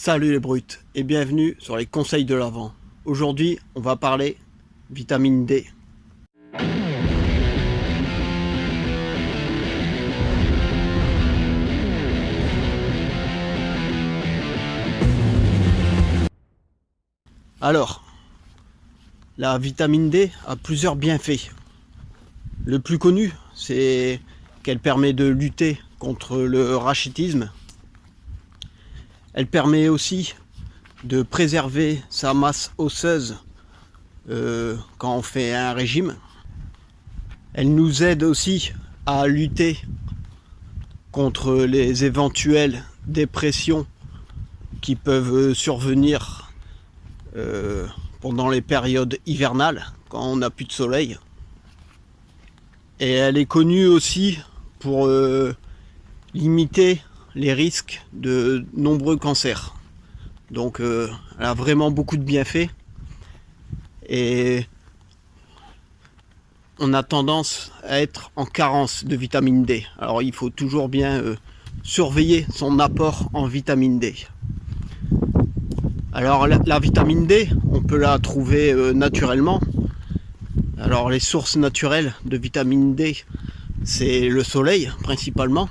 Salut les brutes et bienvenue sur les conseils de l'avant. Aujourd'hui on va parler vitamine D. Alors, la vitamine D a plusieurs bienfaits. Le plus connu, c'est qu'elle permet de lutter contre le rachitisme. Elle permet aussi de préserver sa masse osseuse quand on fait un régime. Elle nous aide aussi à lutter contre les éventuelles dépressions qui peuvent survenir pendant les périodes hivernales, quand on n'a plus de soleil. Et elle est connue aussi pour limiter les risques de nombreux cancers. Donc elle a vraiment beaucoup de bienfaits et on a tendance à être en carence de vitamine D. Alors il faut toujours bien surveiller son apport en vitamine D. Alors la vitamine D, on peut la trouver naturellement. Alors les sources naturelles de vitamine D, c'est le soleil principalement.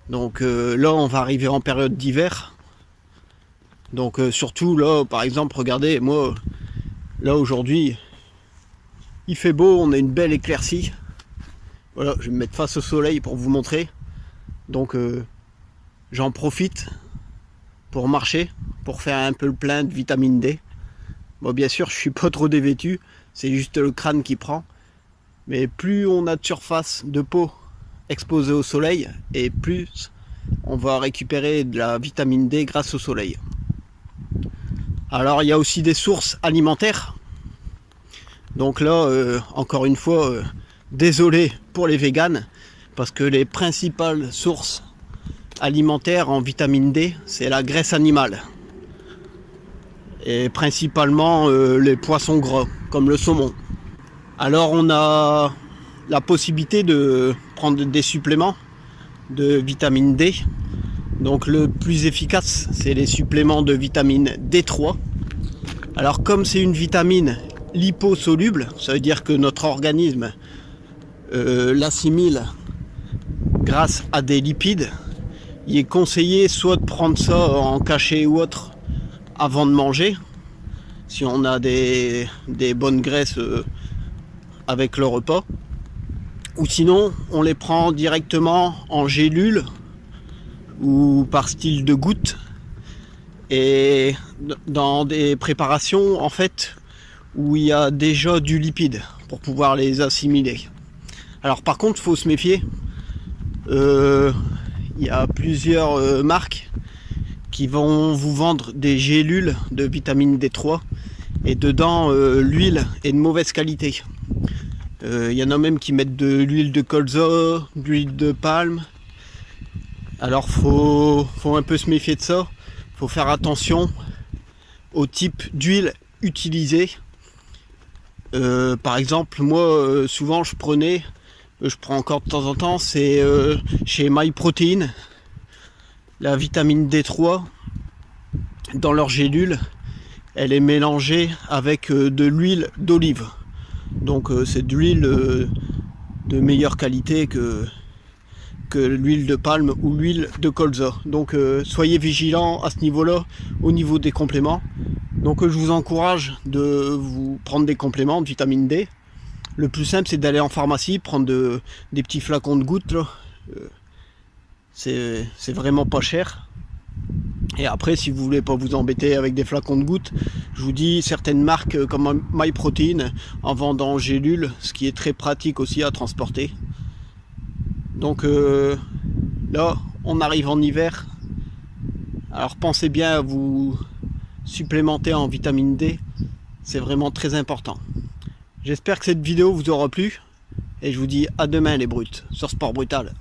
Donc là on va arriver en période d'hiver. Donc surtout là par exemple, regardez, moi là aujourd'hui il fait beau, on a une belle éclaircie. Voilà, je vais me mettre face au soleil pour vous montrer. Donc j'en profite pour marcher, pour faire un peu le plein de vitamine D. Bon bien sûr je suis pas trop dévêtu, c'est juste le crâne qui prend. Mais plus on a de surface de peau exposée au soleil, et plus on va récupérer de la vitamine D grâce au soleil. Alors il y a aussi des sources alimentaires. Donc là, encore une fois, désolé pour les véganes, parce que les principales sources alimentaires en vitamine D, c'est la graisse animale. Et principalement les poissons gras, comme le saumon. Alors on a la possibilité de prendre des suppléments de vitamine D. Donc le plus efficace, c'est les suppléments de vitamine D3. Alors comme c'est une vitamine liposoluble, ça veut dire que notre organisme l'assimile grâce à des lipides. Il est conseillé soit de prendre ça en cachet ou autre avant de manger, si on a des bonnes graisses avec le repas, ou sinon on les prend directement en gélule ou par style de gouttes, et dans des préparations en fait où il y a déjà du lipide pour pouvoir les assimiler. Alors par contre il faut se méfier, il y a plusieurs marques qui vont vous vendre des gélules de vitamine D3 et dedans l'huile est de mauvaise qualité. Il y en a même qui mettent de l'huile de colza, de l'huile de palme. Alors faut un peu se méfier de ça. Faut faire attention au type d'huile utilisée. Par exemple, moi souvent je prends encore de temps en temps, c'est chez MyProtein, la vitamine D3 dans leur gélule, elle est mélangée avec de l'huile d'olive. Donc c'est de l'huile de meilleure qualité que l'huile de palme ou l'huile de colza. Donc soyez vigilants à ce niveau-là, au niveau des compléments. Donc je vous encourage de vous prendre des compléments de vitamine D. Le plus simple, c'est d'aller en pharmacie, prendre des petits flacons de gouttes. C'est vraiment pas cher. Et après, si vous voulez pas vous embêter avec des flacons de gouttes, je vous dis, certaines marques comme MyProtein en vendent en gélule, ce qui est très pratique aussi à transporter. Donc là, on arrive en hiver. Alors pensez bien à vous supplémenter en vitamine D. C'est vraiment très important. J'espère que cette vidéo vous aura plu. Et je vous dis à demain les brutes, sur Sport Brutal.